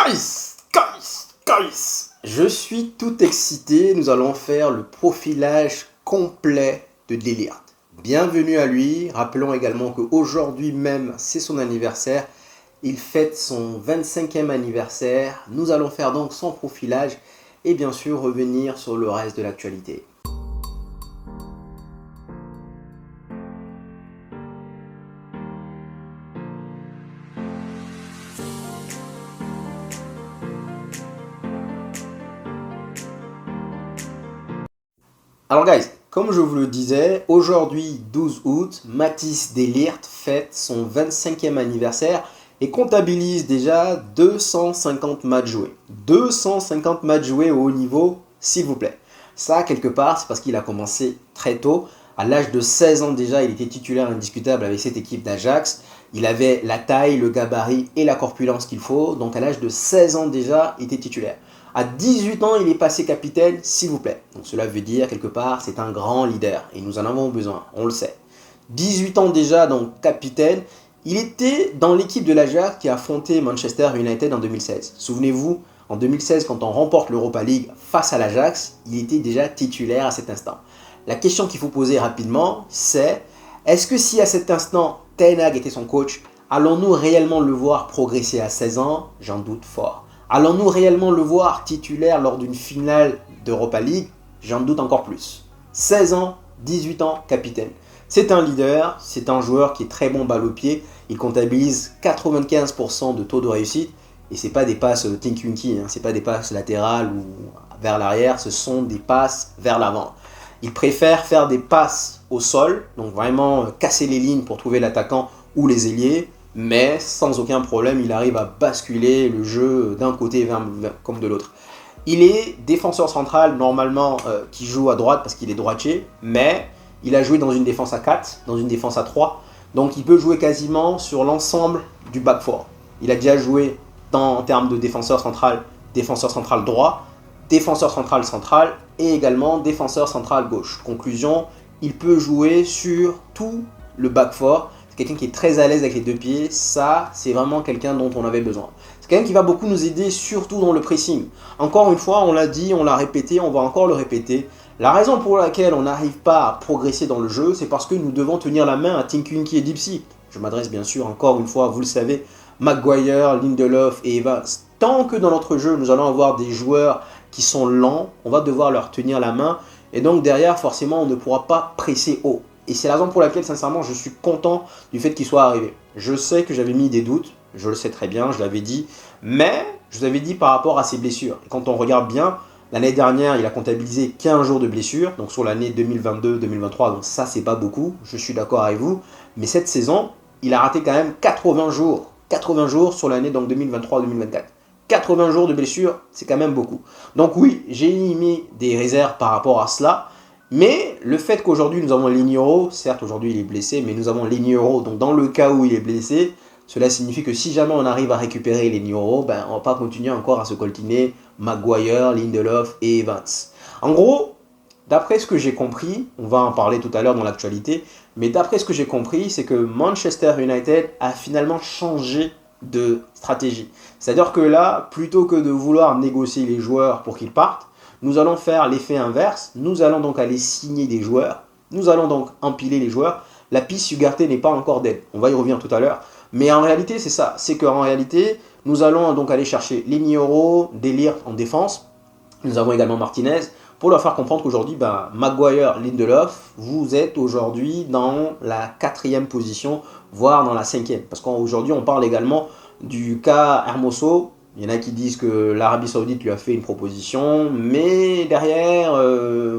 Guys, je suis tout excité, nous allons faire le profilage complet de Delirte. Bienvenue à lui, rappelons également qu'aujourd'hui même c'est son anniversaire, il fête son 25e anniversaire, nous allons faire donc son profilage et bien sûr revenir sur le reste de l'actualité. Alors guys, comme je vous le disais, aujourd'hui 12 août, Mathys Delirte fête son 25e anniversaire et comptabilise déjà 250 matchs joués. 250 matchs joués au haut niveau, s'il vous plaît. Ça, quelque part, c'est parce qu'il a commencé très tôt. À l'âge de 16 ans déjà, il était titulaire indiscutable avec cette équipe d'Ajax. Il avait la taille, le gabarit et la corpulence qu'il faut. Donc à l'âge de 16 ans déjà, il était titulaire. À 18 ans, il est passé capitaine, s'il vous plaît. Donc cela veut dire, quelque part, c'est un grand leader. Et nous en avons besoin, on le sait. 18 ans déjà, donc capitaine. Il était dans l'équipe de l'Ajax qui a affronté Manchester United en 2016. Souvenez-vous, en 2016, quand on remporte l'Europa League face à l'Ajax, il était déjà titulaire à cet instant. La question qu'il faut poser rapidement, c'est est-ce que si à cet instant, Ten Hag était son coach, allons-nous réellement le voir progresser à 16 ans? J'en doute fort. Allons-nous réellement le voir titulaire lors d'une finale d'Europa League? J'en doute encore plus. 16 ans, 18 ans, capitaine. C'est un leader, c'est un joueur qui est très bon balle au pied. Il comptabilise 95% de taux de réussite. Et ce n'est pas des passes tinky-winky, ce n'est pas des passes latérales ou vers l'arrière, ce sont des passes vers l'avant. Il préfère faire des passes au sol, donc vraiment casser les lignes pour trouver l'attaquant ou les ailiers. Mais sans aucun problème, il arrive à basculer le jeu d'un côté comme de l'autre. Il est défenseur central normalement qui joue à droite parce qu'il est droitier, mais il a joué dans une défense à 4, dans une défense à 3, donc il peut jouer quasiment sur l'ensemble du back four. Il a déjà joué en termes de défenseur central droit, défenseur central et également défenseur central gauche. Conclusion, il peut jouer sur tout le back four. Quelqu'un qui est très à l'aise avec les deux pieds, ça c'est vraiment quelqu'un dont on avait besoin. C'est quelqu'un qui va beaucoup nous aider, surtout dans le pressing. Encore une fois, on l'a dit, on l'a répété, on va encore le répéter. La raison pour laquelle on n'arrive pas à progresser dans le jeu, c'est parce que nous devons tenir la main à Tinky-Winky et Dipsy. Je m'adresse bien sûr, encore une fois, vous le savez, Maguire, Lindelof et Evans. Tant que dans notre jeu, nous allons avoir des joueurs qui sont lents, on va devoir leur tenir la main. Et donc derrière, forcément, on ne pourra pas presser haut. Et c'est la raison pour laquelle, sincèrement, je suis content du fait qu'il soit arrivé. Je sais que j'avais mis des doutes, je le sais très bien, je l'avais dit, mais je vous avais dit par rapport à ses blessures. Et quand on regarde bien, l'année dernière, il a comptabilisé 15 jours de blessures, donc sur l'année 2022-2023, donc ça, c'est pas beaucoup, je suis d'accord avec vous. Mais cette saison, il a raté quand même 80 jours. 80 jours sur l'année 2023-2024. 80 jours de blessures, c'est quand même beaucoup. Donc oui, j'ai mis des réserves par rapport à cela. Mais le fait qu'aujourd'hui nous avons Ligneiro, certes aujourd'hui il est blessé, mais nous avons Ligneiro, donc dans le cas où il est blessé, cela signifie que si jamais on arrive à récupérer Ligneiro, on ne va pas continuer encore à se coltiner Maguire, Lindelof et Evans. En gros, d'après ce que j'ai compris, on va en parler tout à l'heure dans l'actualité, mais d'après ce que j'ai compris, c'est que Manchester United a finalement changé de stratégie. C'est-à-dire que là, plutôt que de vouloir négocier les joueurs pour qu'ils partent, nous allons faire l'effet inverse, nous allons donc aller signer des joueurs, nous allons donc empiler les joueurs. La piste Ugarte n'est pas encore dead, on va y revenir tout à l'heure. Mais en réalité, c'est ça, c'est qu'en réalité, nous allons donc aller chercher Ligneiro, Delirte en défense. Nous avons également Martinez, pour leur faire comprendre qu'aujourd'hui, Maguire, Lindelof, vous êtes aujourd'hui dans la 4e position, voire dans la 5e. Parce qu'aujourd'hui, on parle également du cas Hermoso. Il y en a qui disent que l'Arabie Saoudite lui a fait une proposition, mais derrière,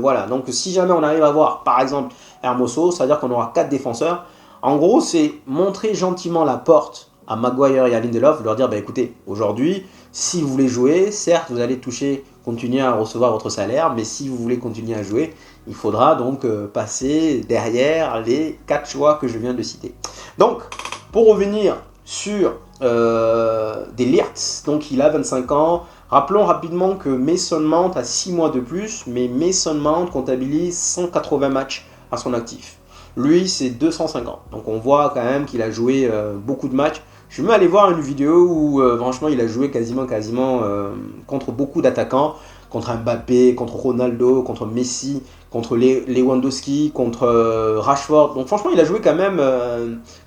voilà. Donc si jamais on arrive à voir, par exemple, Hermoso, ça veut dire qu'on aura 4 défenseurs. En gros, c'est montrer gentiment la porte à Maguire et à Lindelof, leur dire, écoutez, aujourd'hui, si vous voulez jouer, certes, vous allez continuer à recevoir votre salaire, mais si vous voulez continuer à jouer, il faudra donc passer derrière les 4 choix que je viens de citer. Donc, pour revenir sur Delirte, donc il a 25 ans. Rappelons rapidement que Mason Mount a 6 mois de plus, mais Mason Mount comptabilise 180 matchs à son actif. Lui, c'est 250. Donc on voit quand même qu'il a joué beaucoup de matchs. Je suis même allé voir une vidéo où franchement il a joué quasiment contre beaucoup d'attaquants, contre Mbappé, contre Ronaldo, contre Messi, contre Lewandowski, contre Rashford. Donc franchement il a joué quand même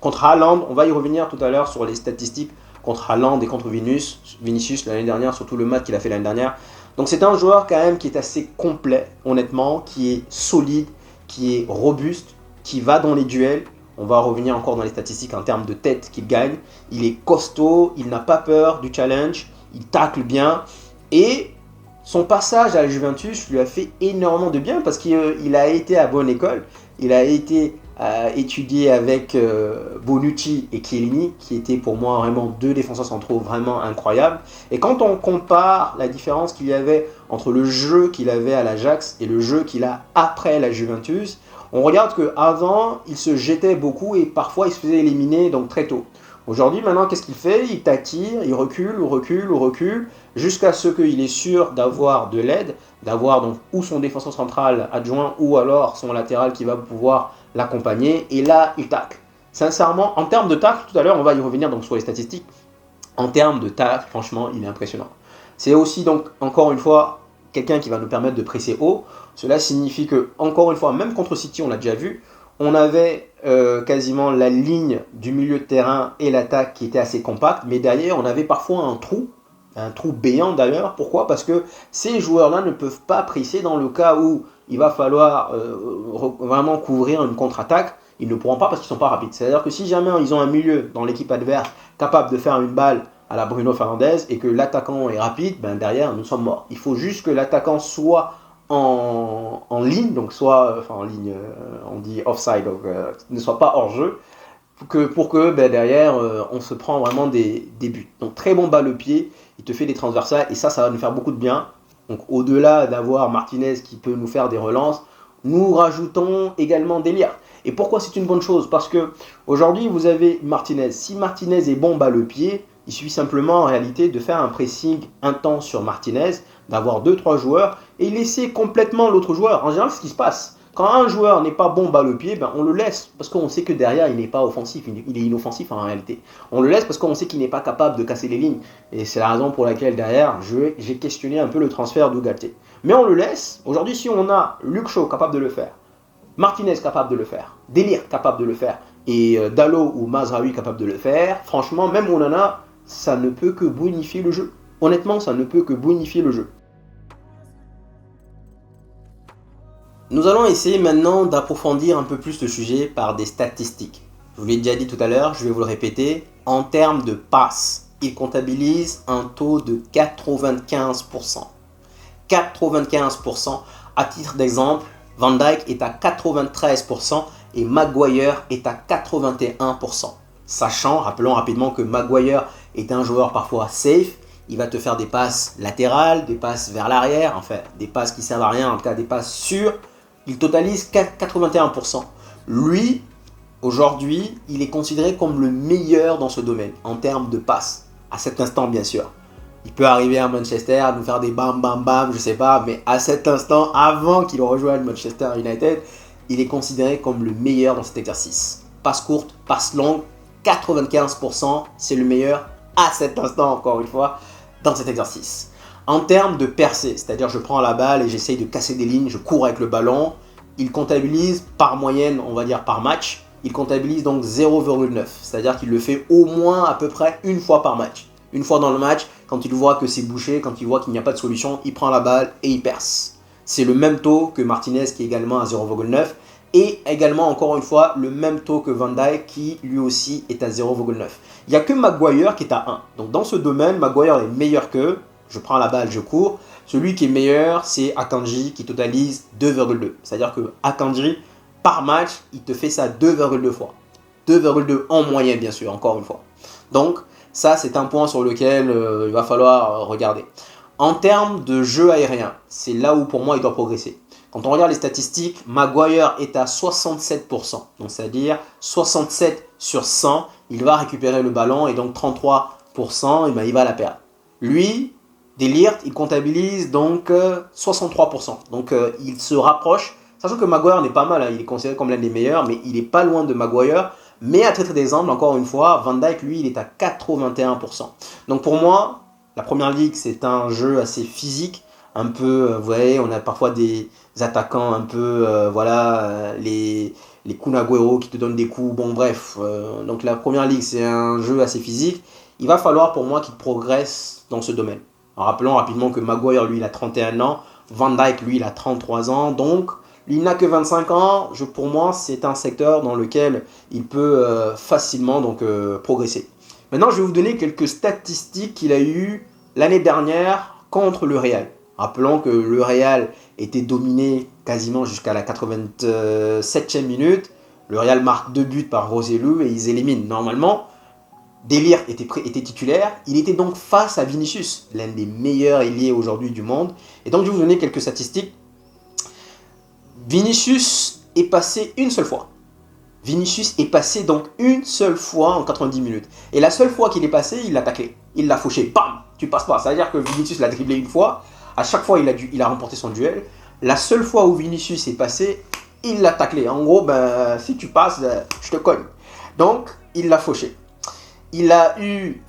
contre Haaland. On va y revenir tout à l'heure sur les statistiques contre Haaland et contre Vinicius l'année dernière, surtout le match qu'il a fait l'année dernière. Donc c'est un joueur quand même qui est assez complet, honnêtement, qui est solide, qui est robuste, qui va dans les duels. On va revenir encore dans les statistiques en termes de tête qu'il gagne. Il est costaud, il n'a pas peur du challenge, il tacle bien. Et son passage à la Juventus lui a fait énormément de bien parce qu'il a été à bonne école. Il a été étudié avec Bonucci et Chiellini, qui étaient pour moi vraiment deux défenseurs centraux vraiment incroyables. Et quand on compare la différence qu'il y avait entre le jeu qu'il avait à l'Ajax et le jeu qu'il a après la Juventus, on regarde qu'avant, il se jetait beaucoup et parfois il se faisait éliminer donc très tôt. Aujourd'hui, maintenant, qu'est-ce qu'il fait? Il t'attire, il recule, jusqu'à ce qu'il est sûr d'avoir de l'aide, d'avoir donc ou son défenseur central adjoint ou alors son latéral qui va pouvoir l'accompagner. Et là, il tacle. Sincèrement, en termes de tacle, tout à l'heure, on va y revenir donc sur les statistiques. En termes de tacle, franchement, il est impressionnant. C'est aussi donc, encore une fois, quelqu'un qui va nous permettre de presser haut. Cela signifie que, encore une fois, même contre City, on l'a déjà vu, on avait quasiment la ligne du milieu de terrain et l'attaque qui était assez compacte, mais derrière, on avait parfois un trou béant d'ailleurs. Pourquoi? Parce que ces joueurs-là ne peuvent pas presser dans le cas où il va falloir vraiment couvrir une contre-attaque. Ils ne pourront pas parce qu'ils ne sont pas rapides. C'est-à-dire que si jamais ils ont un milieu dans l'équipe adverse capable de faire une balle à la Bruno Fernandes et que l'attaquant est rapide, ben derrière, nous sommes morts. Il faut juste que l'attaquant soit en ligne, donc soit, enfin en ligne, on dit offside, donc ne soit pas hors jeu, pour que ben, derrière on se prend vraiment des buts. Donc très bon balle au pied, il te fait des transversales et ça va nous faire beaucoup de bien. Donc au-delà d'avoir Martinez qui peut nous faire des relances, nous rajoutons également Delirte. Et pourquoi c'est une bonne chose? Parce que aujourd'hui vous avez Martinez. Si Martinez est bon balle au pied, il suffit simplement en réalité de faire un pressing intense sur Martinez, d'avoir 2-3 joueurs et laisser complètement l'autre joueur. En général, c'est ce qui se passe. Quand un joueur n'est pas bon balle au pied, ben on le laisse parce qu'on sait que derrière il n'est pas offensif, il est inoffensif en réalité. On le laisse parce qu'on sait qu'il n'est pas capable de casser les lignes. Et c'est la raison pour laquelle derrière j'ai questionné un peu le transfert d'Ugarte. Mais on le laisse. Aujourd'hui, si on a Luke Shaw capable de le faire, Martinez capable de le faire, Delirte capable de le faire, et Dalot ou Mazraoui capable de le faire, franchement, même Onana, ça ne peut que bonifier le jeu. Honnêtement, ça ne peut que bonifier le jeu. Nous allons essayer maintenant d'approfondir un peu plus le sujet par des statistiques. Je vous l'ai déjà dit tout à l'heure, je vais vous le répéter. En termes de passes, il comptabilise un taux de 95%. 95%. À titre d'exemple, Van Dijk est à 93% et Maguire est à 81%. Sachant, rappelons rapidement que Maguire est un joueur parfois safe. Il va te faire des passes latérales, des passes vers l'arrière, enfin des passes qui ne servent à rien, en tout cas des passes sûres. Il totalise 81%. Lui, aujourd'hui, il est considéré comme le meilleur dans ce domaine, en termes de passes. À cet instant, bien sûr. Il peut arriver à Manchester, nous faire des bam bam bam, je sais pas, mais à cet instant, avant qu'il rejoigne Manchester United, il est considéré comme le meilleur dans cet exercice. Passe courte, passe longue, 95%, c'est le meilleur à cet instant, encore une fois, dans cet exercice. En termes de percée, c'est-à-dire je prends la balle et j'essaye de casser des lignes, je cours avec le ballon, il comptabilise par moyenne, on va dire par match, il comptabilise donc 0,9, c'est-à-dire qu'il le fait au moins à peu près une fois par match. Une fois dans le match, quand il voit que c'est bouché, quand il voit qu'il n'y a pas de solution, il prend la balle et il perce. C'est le même taux que Martinez qui est également à 0,9 et également encore une fois le même taux que Van Dijk qui lui aussi est à 0,9. Il n'y a que Maguire qui est à 1. Donc dans ce domaine, Maguire est meilleur qu'eux. Je prends la balle, je cours. Celui qui est meilleur, c'est Akanji qui totalise 2,2. C'est-à-dire que Akanji, par match, il te fait ça 2,2 fois. 2,2 en moyenne, bien sûr, encore une fois. Donc, ça, c'est un point sur lequel il va falloir regarder. En termes de jeu aérien, c'est là où pour moi il doit progresser. Quand on regarde les statistiques, Maguire est à 67%. Donc, c'est-à-dire 67 sur 100, il va récupérer le ballon et donc 33%, et ben, il va la perdre. Lui, Delirte, il comptabilise donc 63%. Donc il se rapproche, sachant que Maguire n'est pas mal, hein, il est considéré comme l'un des meilleurs, mais il n'est pas loin de Maguire Mais à titre d'exemple, encore une fois, Van Dijk, lui, il est à 81%. Donc pour moi, la Première Ligue, c'est un jeu assez physique, un peu, vous voyez, on a parfois des attaquants un peu, les Kun Agüero qui te donnent des coups, bon bref. Donc la Première Ligue, c'est un jeu assez physique. Il va falloir pour moi qu'il progresse dans ce domaine. En rappelant rapidement que Maguire, lui, il a 31 ans, Van Dijk, lui, il a 33 ans, donc il n'a que 25 ans. Pour moi, c'est un secteur dans lequel il peut facilement progresser. Maintenant, je vais vous donner quelques statistiques qu'il a eues l'année dernière contre le Real. Rappelons que le Real était dominé quasiment jusqu'à la 87e minute. Le Real marque 2 buts par Roselu et ils éliminent. Normalement, De Ligt était titulaire. Il était donc face à Vinicius, l'un des meilleurs ailiers aujourd'hui du monde. Et donc, je vais vous donner quelques statistiques. Vinicius est passé une seule fois. Vinicius est passé donc une seule fois en 90 minutes. Et la seule fois qu'il est passé, il l'a taclé. Il l'a fauché. Bam! Tu passes pas. Ça veut dire que Vinicius l'a dribblé une fois. À chaque fois, il a remporté son duel. La seule fois où Vinicius est passé, il l'a taclé. En gros, si tu passes, je te cogne. Donc, il l'a fauché. Il a eu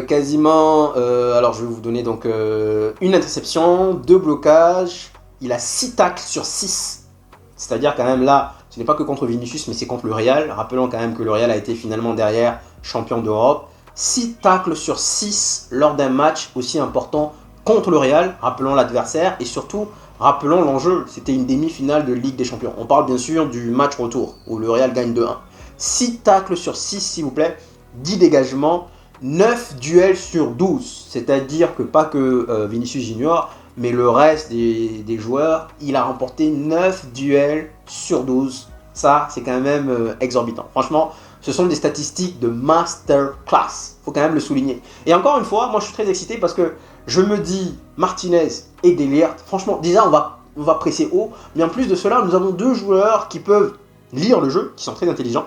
quasiment, alors je vais vous donner donc une interception, 2 blocages. Il a 6 tacles sur 6. C'est-à-dire quand même là, ce n'est pas que contre Vinicius, mais c'est contre le Real. Rappelons quand même que le Real a été finalement derrière champion d'Europe. 6 tacles sur 6 lors d'un match aussi important contre le Real. Rappelons l'adversaire et surtout, rappelons l'enjeu. C'était une demi-finale de Ligue des Champions. On parle bien sûr du match retour où le Real gagne 2-1. 6 tacles sur 6 s'il vous plaît. 10 dégagements, 9 duels sur 12. C'est-à-dire que pas que Vinicius Junior, mais le reste des joueurs, il a remporté 9 duels sur 12. Ça, c'est quand même exorbitant. Franchement, ce sont des statistiques de masterclass. Il faut quand même le souligner. Et encore une fois, moi je suis très excité parce que je me dis, Martinez et De Ligt, franchement, déjà on va presser haut. Mais en plus de cela, nous avons 2 joueurs qui peuvent lire le jeu, qui sont très intelligents.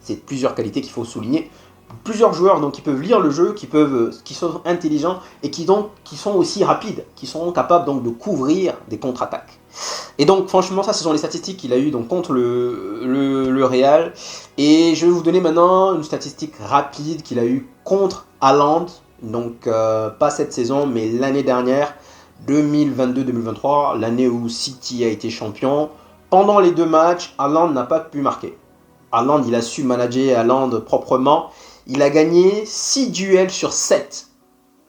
C'est plusieurs qualités qu'il faut souligner. Plusieurs joueurs donc, qui peuvent lire le jeu, qui sont intelligents et qui sont aussi rapides, qui sont capables donc, de couvrir des contre-attaques. Et donc franchement, ça ce sont les statistiques qu'il a eues donc, contre le Real. Et je vais vous donner maintenant une statistique rapide qu'il a eue contre Haaland. Donc pas cette saison, mais l'année dernière, 2022-2023, l'année où City a été champion. Pendant les 2 matchs, Haaland n'a pas pu marquer. Haaland, il a su manager Haaland proprement. Il a gagné 6 duels sur 7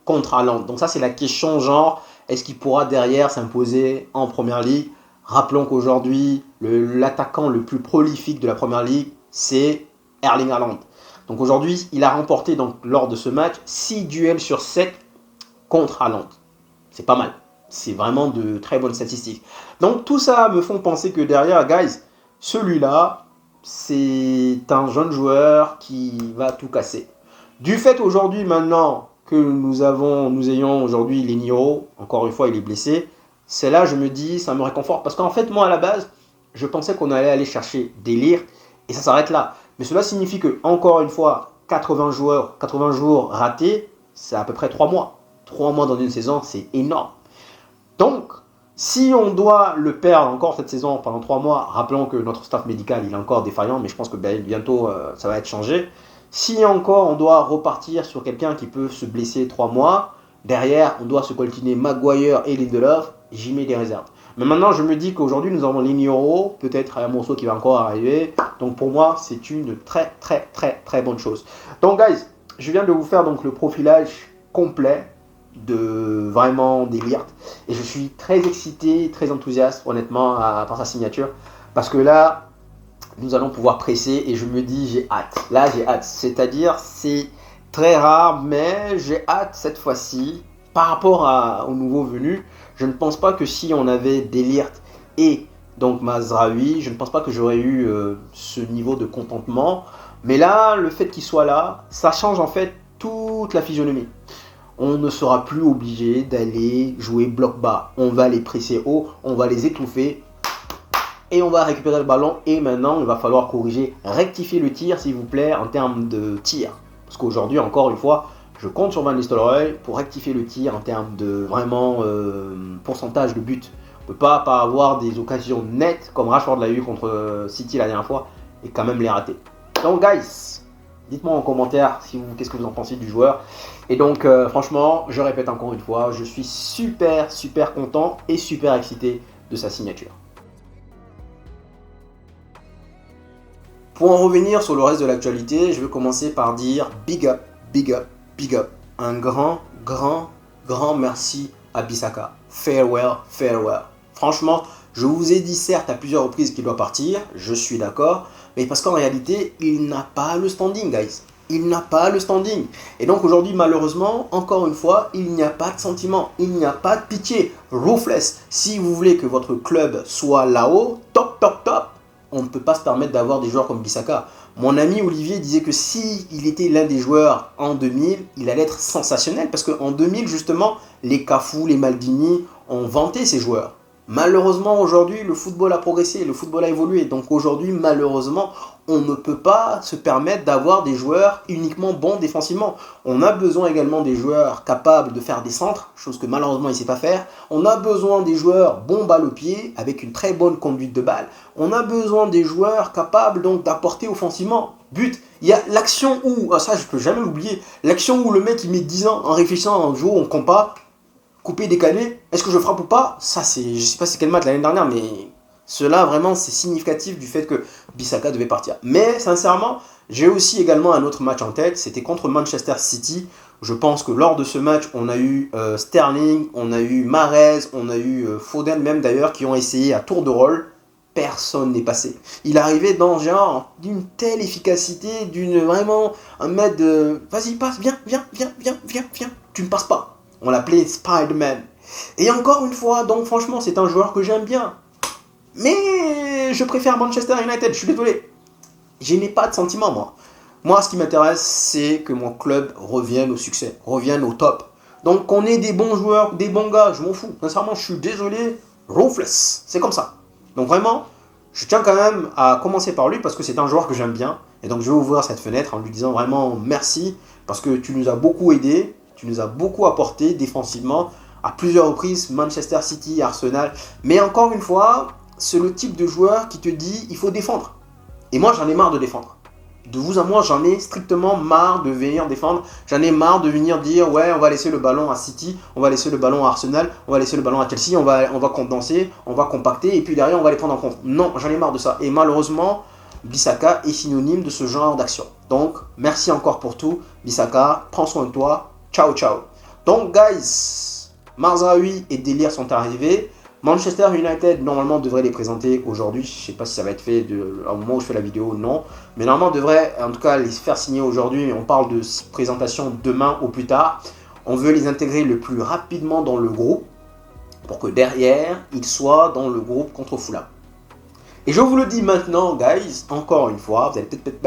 contre Haaland. Donc ça, c'est la question genre, est-ce qu'il pourra derrière s'imposer en Première Ligue? Rappelons qu'aujourd'hui, l'attaquant le plus prolifique de la Première Ligue, c'est Erling Haaland. Donc aujourd'hui, il a remporté donc, lors de ce match 6 duels sur 7 contre Haaland. C'est pas mal. C'est vraiment de très bonnes statistiques. Donc tout ça me font penser que derrière, guys, celui-là, c'est un jeune joueur qui va tout casser. Du fait aujourd'hui maintenant que nous ayons aujourd'hui Leniro, encore une fois il est blessé, c'est là je me dis, ça me réconforte. Parce qu'en fait moi à la base, je pensais qu'on allait aller chercher des Ligt et ça s'arrête là. Mais cela signifie que, encore une fois, 80 jours ratés, c'est à peu près 3 mois. 3 mois dans une saison, c'est énorme. Donc, si on doit le perdre encore cette saison pendant 3 mois, rappelons que notre staff médical il est encore défaillant, mais je pense que bientôt ça va être changé. Si encore on doit repartir sur quelqu'un qui peut se blesser 3 mois, derrière on doit se coltiner Maguire et Lindelof, j'y mets des réserves. Mais maintenant je me dis qu'aujourd'hui nous avons Leniro, peut-être un morceau qui va encore arriver. Donc pour moi c'est une très très très très bonne chose. Donc guys, je viens de vous faire donc le profilage complet de vraiment des Ligt et je suis très excité, très enthousiaste honnêtement par sa signature parce que là nous allons pouvoir presser et je me dis j'ai hâte, là j'ai hâte, c'est-à-dire c'est très rare mais j'ai hâte cette fois-ci par rapport aux nouveaux venus. Je ne pense pas que si on avait des Ligt et donc Mazraoui, je ne pense pas que j'aurais eu ce niveau de contentement, mais là le fait qu'il soit là, ça change en fait toute la physionomie. On ne sera plus obligé d'aller jouer bloc bas. On va les presser haut, on va les étouffer et on va récupérer le ballon. Et maintenant, il va falloir corriger, rectifier le tir, s'il vous plaît, en termes de tir. Parce qu'aujourd'hui, encore une fois, je compte sur Van Nistelrooy pour rectifier le tir en termes de vraiment pourcentage de but. On ne peut pas avoir des occasions nettes comme Rashford l'a eu contre City la dernière fois et quand même les rater. Donc, guys, dites-moi en commentaire qu'est-ce que vous en pensez du joueur. Et donc, franchement, je répète encore une fois, je suis super content et super excité de sa signature. Pour en revenir sur le reste de l'actualité, je vais commencer par dire big up, big up, big up. Un grand merci à Bissaka. Farewell, farewell. Franchement, je vous ai dit certes à plusieurs reprises qu'il doit partir, je suis d'accord, mais parce qu'en réalité, il n'a pas le standing, guys. Il n'a pas le standing. Et donc aujourd'hui, malheureusement, encore une fois, il n'y a pas de sentiment, il n'y a pas de pitié. Ruthless, si vous voulez que votre club soit là-haut, top, on ne peut pas se permettre d'avoir des joueurs comme Bissaka. Mon ami Olivier disait que s'il était l'un des joueurs en 2000, il allait être sensationnel. Parce qu'en 2000, justement, les Cafu, les Maldini ont vanté ces joueurs. Malheureusement, aujourd'hui, le football a progressé, le football a évolué. Donc aujourd'hui, malheureusement, on ne peut pas se permettre d'avoir des joueurs uniquement bons défensivement. On a besoin également des joueurs capables de faire des centres, chose que malheureusement il ne sait pas faire. On a besoin des joueurs bons balles au pied, avec une très bonne conduite de balle. On a besoin des joueurs capables donc d'apporter offensivement. But, il y a l'action où, ça je peux jamais l'oublier, l'action où le mec il met 10 ans en réfléchissant un jour, on combat, coupé, décalé, est-ce que je frappe ou pas? Ça c'est, je sais pas c'est quel match l'année dernière, mais cela vraiment c'est significatif du fait que Bissaka devait partir. Mais sincèrement, j'ai aussi également un autre match en tête, c'était contre Manchester City. Je pense que lors de ce match, on a eu Sterling, on a eu Mahrez, on a eu Foden même d'ailleurs, qui ont essayé à tour de rôle. Personne n'est passé. Il arrivait dans genre d'une telle efficacité, d'une vraiment un mètre de vas-y passe, viens, tu ne passes pas. On l'appelait Spider-Man. Et encore une fois, donc franchement, c'est un joueur que j'aime bien. Mais je préfère Manchester United, je suis désolé. Je n'ai pas de sentiment, moi. Moi, ce qui m'intéresse, c'est que mon club revienne au succès, revienne au top. Donc, qu'on ait des bons joueurs, des bons gars, je m'en fous. Sincèrement, je suis désolé. Ruthless, c'est comme ça. Donc vraiment, je tiens quand même à commencer par lui parce que c'est un joueur que j'aime bien. Et donc, je vais ouvrir cette fenêtre en lui disant vraiment merci parce que tu nous as beaucoup aidé. Tu nous as beaucoup apporté défensivement à plusieurs reprises, Manchester City, Arsenal. Mais encore une fois, c'est le type de joueur qui te dit il faut défendre. Et moi, j'en ai marre de défendre. De vous à moi, j'en ai strictement marre de venir défendre. J'en ai marre de venir dire ouais, on va laisser le ballon à City, on va laisser le ballon à Arsenal, on va laisser le ballon à Chelsea, on va condenser, on va compacter et puis derrière, on va les prendre en compte. Non, j'en ai marre de ça. Et malheureusement, Bissaka est synonyme de ce genre d'action. Donc, merci encore pour tout. Bissaka, prends soin de toi. Ciao. Donc, guys, Mazraoui et Délire sont arrivés. Manchester United, normalement, devrait les présenter aujourd'hui. Je ne sais pas si ça va être fait au moment où je fais la vidéo, non. Mais normalement, devrait en tout cas les faire signer aujourd'hui. On parle de présentation demain ou plus tard. On veut les intégrer le plus rapidement dans le groupe pour que derrière, ils soient dans le groupe contre Fulham. Et je vous le dis maintenant, guys, encore une fois, vous allez peut-être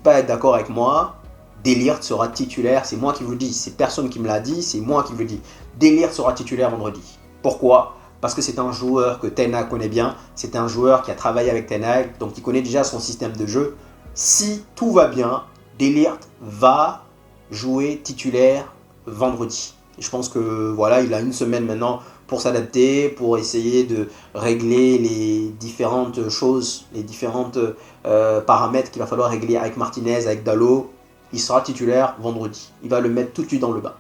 pas être d'accord avec moi. De Ligt sera titulaire, c'est moi qui vous le dis, c'est personne qui me l'a dit, c'est moi qui vous le dis. De Ligt sera titulaire vendredi. Pourquoi? Parce que c'est un joueur que Ten Hag connaît bien, c'est un joueur qui a travaillé avec Ten Hag, donc il connaît déjà son système de jeu. Si tout va bien, De Ligt va jouer titulaire vendredi. Et je pense que voilà, il a une semaine maintenant pour s'adapter, pour essayer de régler les différentes choses, les différentes paramètres qu'il va falloir régler avec Martinez, avec Dalot. Il sera titulaire vendredi. Il va le mettre tout de suite dans le bain.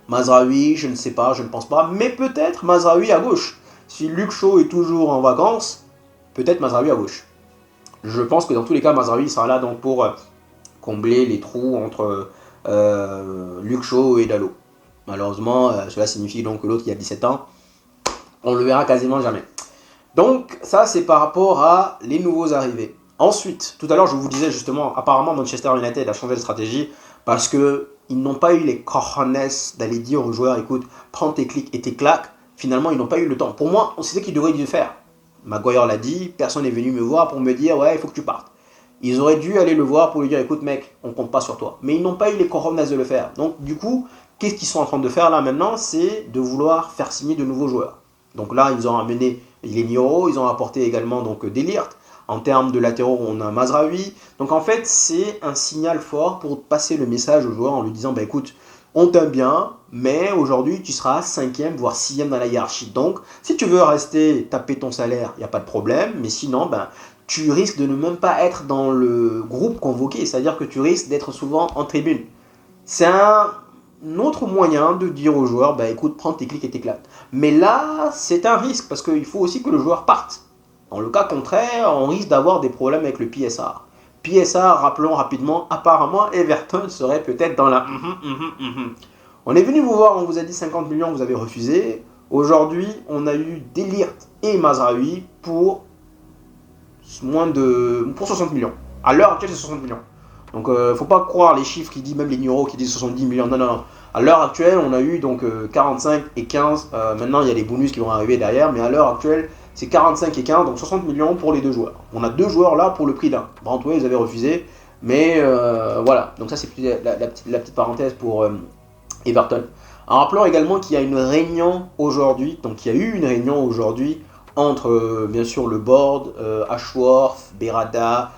Mazraoui, je ne sais pas, je ne pense pas. Mais peut-être Mazraoui à gauche. Si Luke Shaw est toujours en vacances, peut-être Mazraoui à gauche. Je pense que dans tous les cas, Mazraoui sera là donc pour combler les trous entre Luke Shaw et Dalot. Malheureusement, cela signifie donc que l'autre, il a 17 ans. On le verra quasiment jamais. Donc, ça, c'est par rapport à les nouveaux arrivés. Ensuite, tout à l'heure, je vous disais justement, apparemment, Manchester United a changé de stratégie parce qu'ils n'ont pas eu les cojones d'aller dire aux joueurs, écoute, prends tes clics et tes claques. Finalement, ils n'ont pas eu le temps. Pour moi, c'est ce qu'ils devraient dû faire. Maguire l'a dit, personne n'est venu me voir pour me dire, ouais, il faut que tu partes. Ils auraient dû aller le voir pour lui dire, écoute mec, on compte pas sur toi. Mais ils n'ont pas eu les cojones de le faire. Donc, du coup, qu'est-ce qu'ils sont en train de faire là maintenant? C'est de vouloir faire signer de nouveaux joueurs. Donc là, ils ont amené les Nioro, ils ont apporté également donc De Ligt. En termes de latéraux, on a Mazraoui. Donc en fait, c'est un signal fort pour passer le message au joueur en lui disant bah, écoute, on t'aime bien, mais aujourd'hui, tu seras 5e, voire 6e dans la hiérarchie. Donc, si tu veux rester taper ton salaire, il n'y a pas de problème. Mais sinon, ben, tu risques de ne même pas être dans le groupe convoqué, c'est-à-dire que tu risques d'être souvent en tribune. C'est un autre moyen de dire aux joueurs, bah écoute, prends tes clics et t'éclates. Mais là, c'est un risque, parce qu'il faut aussi que le joueur parte. Dans le cas contraire, on risque d'avoir des problèmes avec le PSR. PSR, rappelons rapidement, apparemment, Everton serait peut-être dans la... On est venu vous voir, on vous a dit 50 millions, vous avez refusé. Aujourd'hui, on a eu Delirte et Mazraoui pour 60 millions. À l'heure actuelle, c'est 60 millions. Donc, faut pas croire les chiffres qui disent, même les numéros qui disent 70 millions. Non, non, non. À l'heure actuelle, on a eu donc 45 et 15. Maintenant, il y a les bonus qui vont arriver derrière, mais à l'heure actuelle, c'est 45 et 15, donc 60 millions pour les deux joueurs. On a deux joueurs là pour le prix d'un. Brantway, ils avaient refusé, mais voilà. Donc ça, c'est la petite parenthèse pour Everton. En rappelant également qu'il y a une réunion aujourd'hui, donc il y a eu une réunion aujourd'hui entre bien sûr le board, Ashworth, Berrada,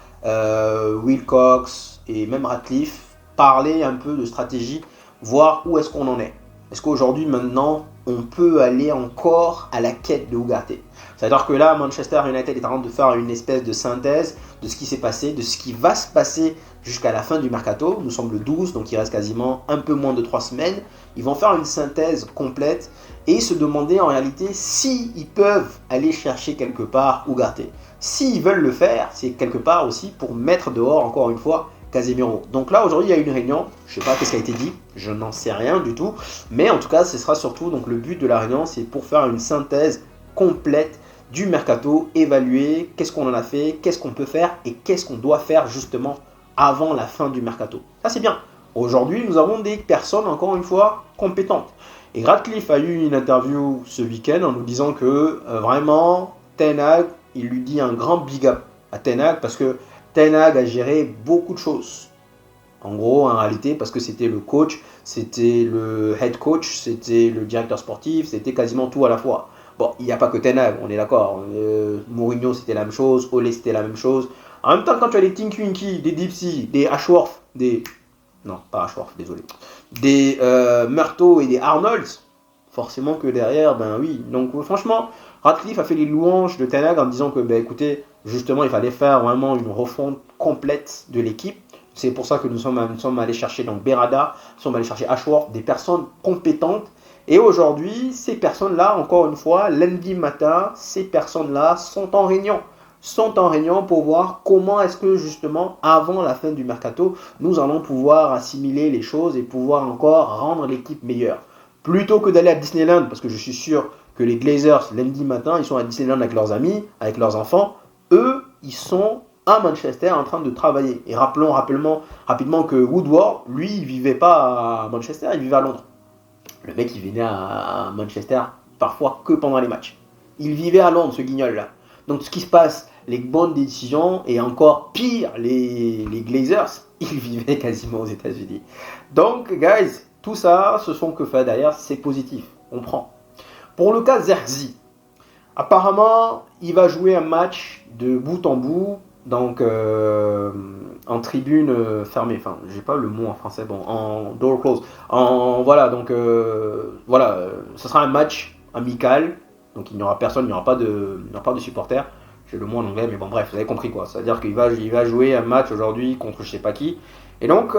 Wilcox et même Ratcliffe, parler un peu de stratégie, voir où est-ce qu'on en est. Est-ce qu'aujourd'hui maintenant on peut aller encore à la quête de Ugarte? C'est-à-dire que là, Manchester United est en train de faire une espèce de synthèse de ce qui s'est passé, de ce qui va se passer jusqu'à la fin du mercato. Nous sommes le 12, donc il reste quasiment un peu moins de 3 semaines. Ils vont faire une synthèse complète et se demander en réalité s'ils peuvent aller chercher quelque part Ugarte. S'ils veulent le faire, c'est quelque part aussi pour mettre dehors, encore une fois, Casemiro. Donc là, aujourd'hui, il y a une réunion. Je ne sais pas ce qui a été dit, je n'en sais rien du tout. Mais en tout cas, ce sera surtout, donc le but de la réunion, c'est pour faire une synthèse complète du mercato, évaluer qu'est-ce qu'on en a fait, qu'est-ce qu'on peut faire et qu'est-ce qu'on doit faire justement avant la fin du mercato. Ça, c'est bien. Aujourd'hui, nous avons des personnes, encore une fois, compétentes. Et Ratcliffe a eu une interview ce week-end en nous disant que vraiment, Ten Hag, il lui dit un grand big up à Ten Hag parce que Ten Hag a géré beaucoup de choses. En gros, en réalité, parce que c'était le coach, c'était le head coach, c'était le directeur sportif, c'était quasiment tout à la fois. Bon, il n'y a pas que Ten Hag, on est d'accord. Mourinho, c'était la même chose, Ole, c'était la même chose. En même temps, quand tu as des Tinky Winky, des Dipsy, des Ashworth, des... Non, pas Ashworth, désolé. Des Murtaugh et des Arnolds, forcément que derrière, ben oui. Donc franchement, Ratcliffe a fait les louanges de Ten Hag en disant que, ben écoutez, justement, il fallait faire vraiment une refonte complète de l'équipe. C'est pour ça que nous sommes allés chercher donc Berrada, nous sommes allés chercher Ashworth, des personnes compétentes. Et aujourd'hui, ces personnes-là, encore une fois, lundi matin, ces personnes-là sont en réunion. Sont en réunion pour voir comment est-ce que justement, avant la fin du mercato, nous allons pouvoir assimiler les choses et pouvoir encore rendre l'équipe meilleure. Plutôt que d'aller à Disneyland, parce que je suis sûr que les Glazers, lundi matin, ils sont à Disneyland avec leurs amis, avec leurs enfants. Eux, ils sont à Manchester en train de travailler. Et rappelons rapidement que Woodward, lui, il vivait pas à Manchester, il vivait à Londres. Le mec, il venait à Manchester parfois que pendant les matchs. Il vivait à Londres, ce guignol-là. Donc, ce qui se passe, les bonnes décisions, et encore pire, les Glazers, ils vivaient quasiment aux États-Unis. Donc, guys, tout ça, ce sont que fait derrière, c'est positif. On prend. Pour le cas Zerxi, apparemment, il va jouer un match de bout en bout, donc en tribune fermée. Enfin, j'ai pas le mot en français, bon, en door close. Voilà, donc voilà, ce sera un match amical, donc il n'y aura personne, il n'y aura pas de supporters. J'ai le mot en anglais, mais bon, bref, vous avez compris quoi. C'est-à-dire qu'il va jouer un match aujourd'hui contre je sais pas qui. Et donc,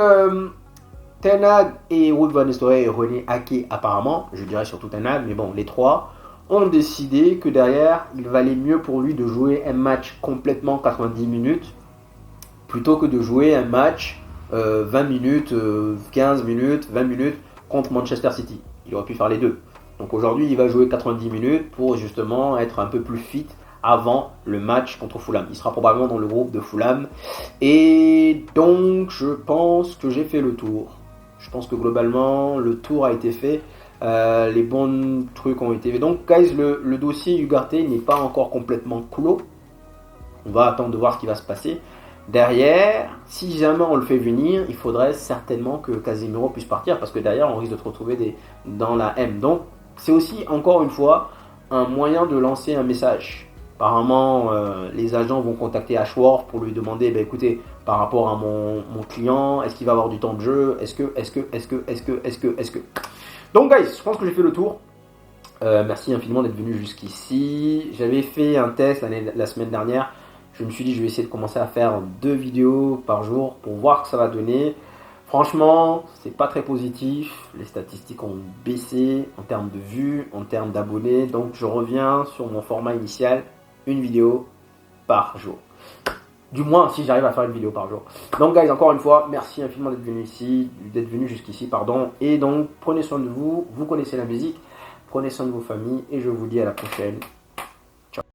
Ten Hag et Wout van Nistelrooy et René Ake, apparemment, je dirais surtout Ten Hag, mais bon, les trois ont décidé que derrière, il valait mieux pour lui de jouer un match complètement 90 minutes plutôt que de jouer un match 20 minutes, 15 minutes, 20 minutes contre Manchester City. Il aurait pu faire les deux. Donc aujourd'hui, il va jouer 90 minutes pour justement être un peu plus fit avant le match contre Fulham. Il sera probablement dans le groupe de Fulham. Et donc, je pense que j'ai fait le tour. Je pense que globalement, le tour a été fait. Les bons trucs ont été faits. Donc, guys, le dossier Ugarte n'est pas encore complètement clos. On va attendre de voir ce qui va se passer. Derrière, si jamais on le fait venir, il faudrait certainement que Casemiro puisse partir parce que derrière, on risque de se retrouver dans la M. Donc, c'est aussi, encore une fois, un moyen de lancer un message. Apparemment, les agents vont contacter Ashworth pour lui demander, écoutez, par rapport à mon client, est-ce qu'il va avoir du temps de jeu? Est-ce que... Donc, guys, je pense que j'ai fait le tour. Merci infiniment d'être venu jusqu'ici. J'avais fait un test la semaine dernière. Je me suis dit, je vais essayer de commencer à faire 2 vidéos par jour pour voir ce que ça va donner. Franchement, c'est pas très positif. Les statistiques ont baissé en termes de vues, en termes d'abonnés. Donc, je reviens sur mon format initial, une vidéo par jour. Du moins, si j'arrive à faire une vidéo par jour. Donc, guys, encore une fois, merci infiniment d'être venu ici, d'être venu jusqu'ici, pardon. Et donc, prenez soin de vous. Vous connaissez la musique. Prenez soin de vos familles. Et je vous dis à la prochaine.